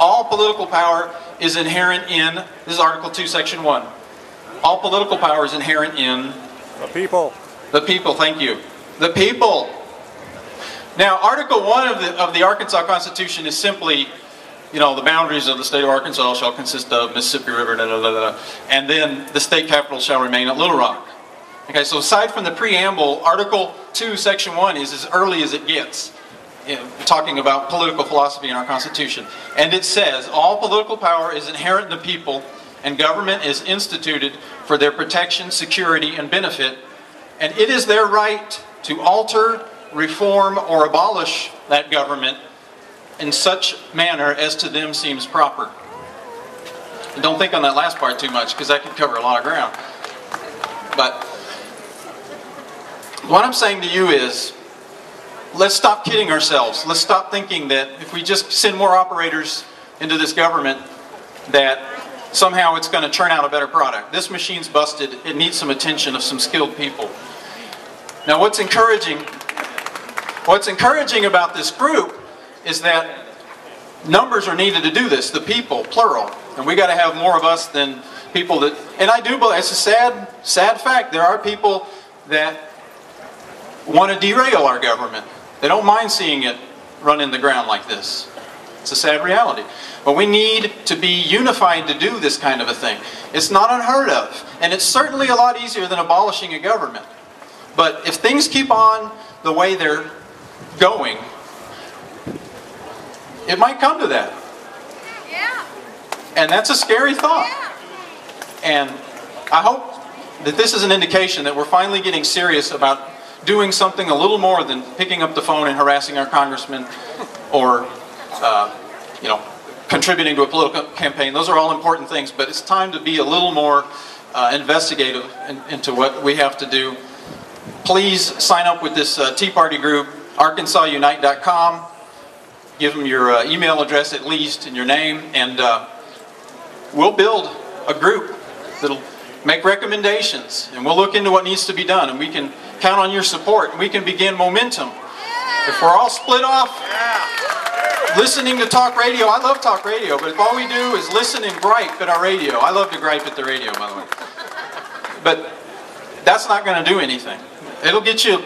All political power is inherent in, this is Article 2, Section 1. All political power is inherent in the people. The people, thank you. The people. Now, Article 1 of the Arkansas Constitution is simply, you know, the boundaries of the state of Arkansas shall consist of Mississippi River, da, da, da, da, and then the state capital shall remain at Little Rock. Okay, so aside from the preamble, Article 2, Section 1 is as early as it gets, you know, talking about political philosophy in our Constitution. And it says, all political power is inherent in the people, and government is instituted for their protection, security, and benefit, and it is their right to alter, reform, or abolish that government in such manner as to them seems proper. And don't think on that last part too much, because that could cover a lot of ground. But what I'm saying to you is, let's stop kidding ourselves. Let's stop thinking that if we just send more operators into this government, that somehow it's going to turn out a better product. This machine's busted. It needs some attention of some skilled people. Now, what's encouraging about this group is that numbers are needed to do this. The people, plural, and we got to have more of us than people that. And I do believe it's a sad fact. There are people that want to derail our government. They don't mind seeing it run in the ground like this. It's a sad reality. But we need to be unified to do this kind of a thing. It's not unheard of. And it's certainly a lot easier than abolishing a government. But if things keep on the way they're going, it might come to that. Yeah. And that's a scary thought. Yeah. And I hope that this is an indication that we're finally getting serious about doing something a little more than picking up the phone and harassing our congressman or, you know, contributing to a political campaign. Those are all important things, but it's time to be a little more investigative into what we have to do. Please sign up with this Tea Party group, ArkansasUnite.com. Give them your email address at least and your name, and we'll build a group that'll make recommendations, and we'll look into what needs to be done, and we can count on your support, and we can begin momentum. If we're all split off listening to talk radio, I love talk radio, but if all we do is listen and gripe at our radio, I love to gripe at the radio, by the way, but that's not going to do anything. It'll get you,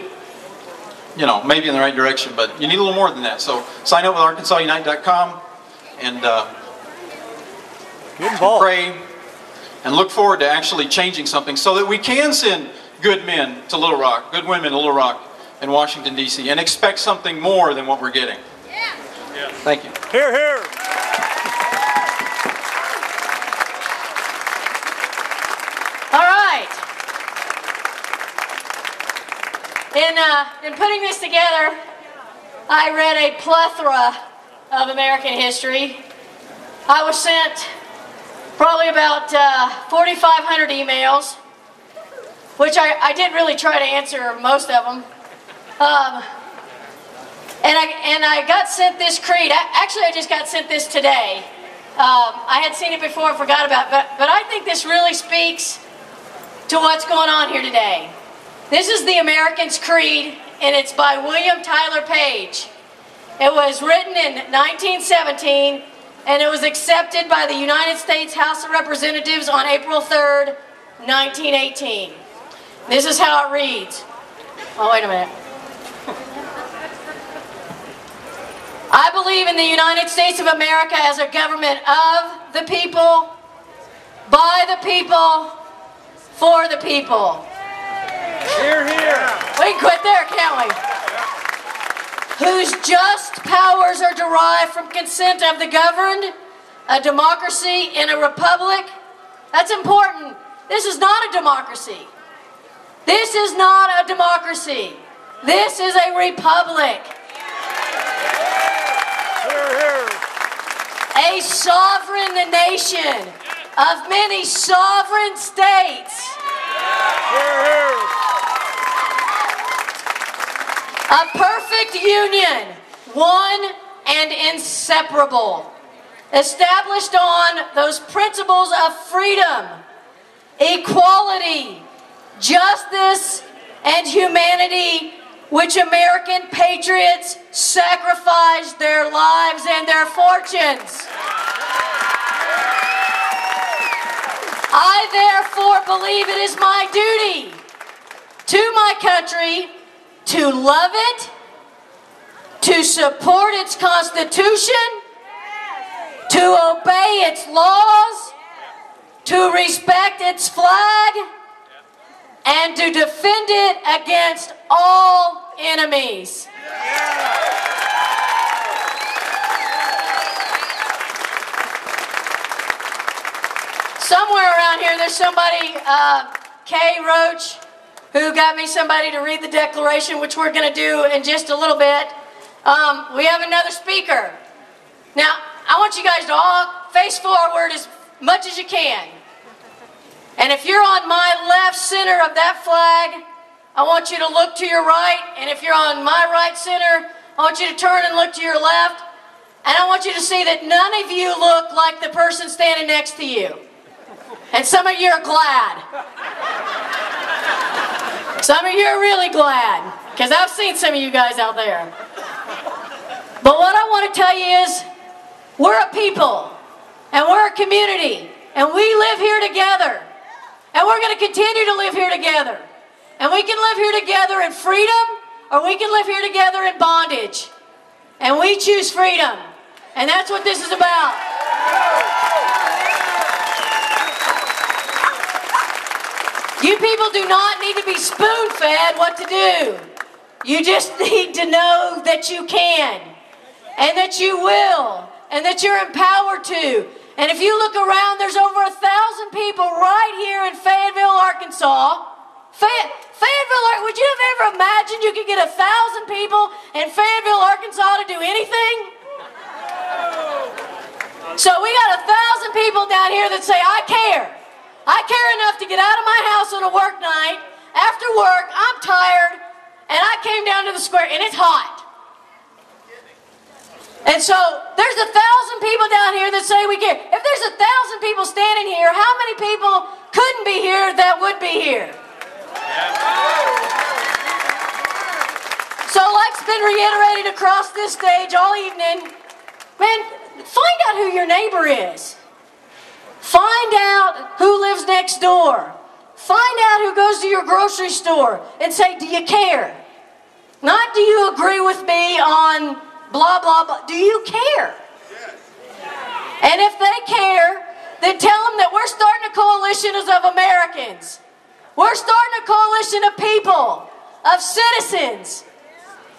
you know, maybe in the right direction, but you need a little more than that. So sign up with ArkansasUnite.com and pray and look forward to actually changing something so that we can send good men to Little Rock, good women to Little Rock and Washington, D.C. and expect something more than what we're getting. Yeah. Yeah. Thank you. Hear, hear. All right. In putting this together, I read a plethora of American history. I was sent probably about 4,500 emails, which I didn't really try to answer most of them. And I got sent this creed. Actually, I just got sent this today. I had seen it before and forgot about it, but I think this really speaks to what's going on here today. This is the American's Creed, and it's by William Tyler Page. It was written in 1917, and it was accepted by the United States House of Representatives on April 3rd, 1918. This is how it reads. Oh, wait a minute. I believe in the United States of America as a government of the people, by the people, for the people. Hear, hear. We can quit there, can't we? Whose just powers are derived from consent of the governed, a democracy in a republic. That's important. This is not a democracy. This is not a democracy. This is a republic. Hear, hear. A sovereign nation of many sovereign states. Hear, hear. A perfect union, one and inseparable, established on those principles of freedom, equality, justice, and humanity, which American patriots sacrificed their lives and their fortunes. therefore believe it is my duty to my country to love it, to support its Constitution, to obey its laws, to respect its flag, and to defend it against all enemies. Somewhere around here there's somebody, Kay Roach, who got me somebody to read the Declaration, which we're going to do in just a little bit. We have another speaker. Now, I want you guys to all face forward as much as you can. And if you're on my left center of that flag, I want you to look to your right. And if you're on my right center, I want you to turn and look to your left. And I want you to see that none of you look like the person standing next to you. And some of you are glad. Some of you are really glad, because I've seen some of you guys out there. But what I want to tell you is, we're a people, and we're a community, and we live here together. And we're going to continue to live here together. And we can live here together in freedom, or we can live here together in bondage. And we choose freedom. And that's what this is about. You people do not need to be spoon-fed what to do. You just need to know that you can, and that you will, and that you're empowered to. And if you look around, there's over 1,000 people right here in Fayetteville, Arkansas. Fayetteville, would you have ever imagined you could get 1,000 people in Fayetteville, Arkansas to do anything? So we got 1,000 people down here that say, I care. I care enough to get out of my house on a work night. After work, I'm tired, and I came down to the square, and it's hot. And so there's 1,000 people down here that say we care. If there's 1,000 people standing here, how many people couldn't be here that would be here? So like's been reiterated across this stage all evening, man, find out who your neighbor is. Find out who lives next door. Find out who goes to your grocery store and say, do you care? Not do you agree with me on blah, blah, blah. Do you care? And if they care, then tell them that we're starting a coalition of Americans. We're starting a coalition of people, of citizens.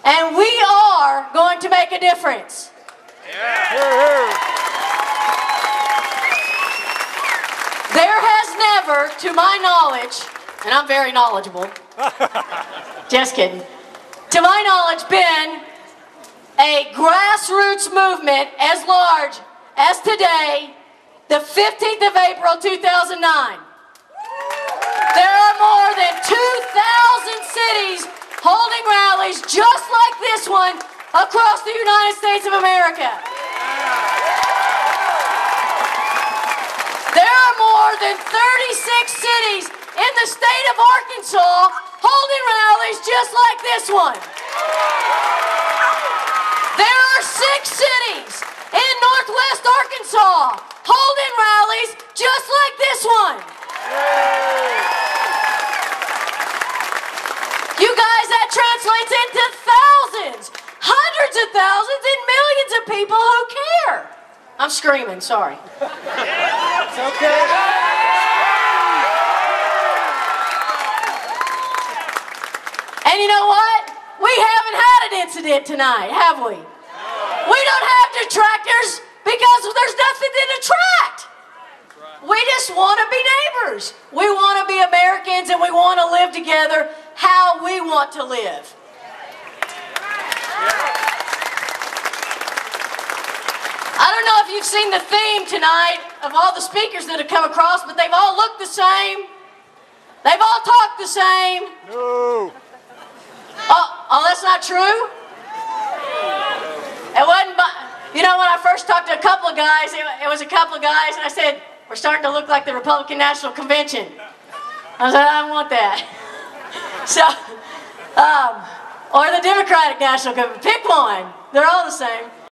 And we are going to make a difference. There has never, to my knowledge, and I'm very knowledgeable, just kidding, to my knowledge, been a grassroots movement as large as today, the 15th of April, 2009. There are more than 2,000 cities holding rallies just like this one across the United States of America. There are more than 36 cities in the state of Arkansas holding rallies just like this one. There are 6 cities in northwest Arkansas holding rallies just like this one. You guys, that translates into thousands, hundreds of thousands, and millions of people who care. I'm screaming, sorry. It's okay. And you know what? We haven't had an incident tonight, have we? We don't have detractors because there's nothing to detract. We just want to be neighbors. We want to be Americans, and we want to live together how we want to live. I don't know if you've seen the theme tonight of all the speakers that have come across, but they've all looked the same. They've all talked the same. No. Oh, that's not true? It wasn't, you know, when I first talked to a couple of guys, it was a couple of guys, and I said, we're starting to look like the Republican National Convention. I said, I don't want that. So, or the Democratic National Convention. Pick one. They're all the same.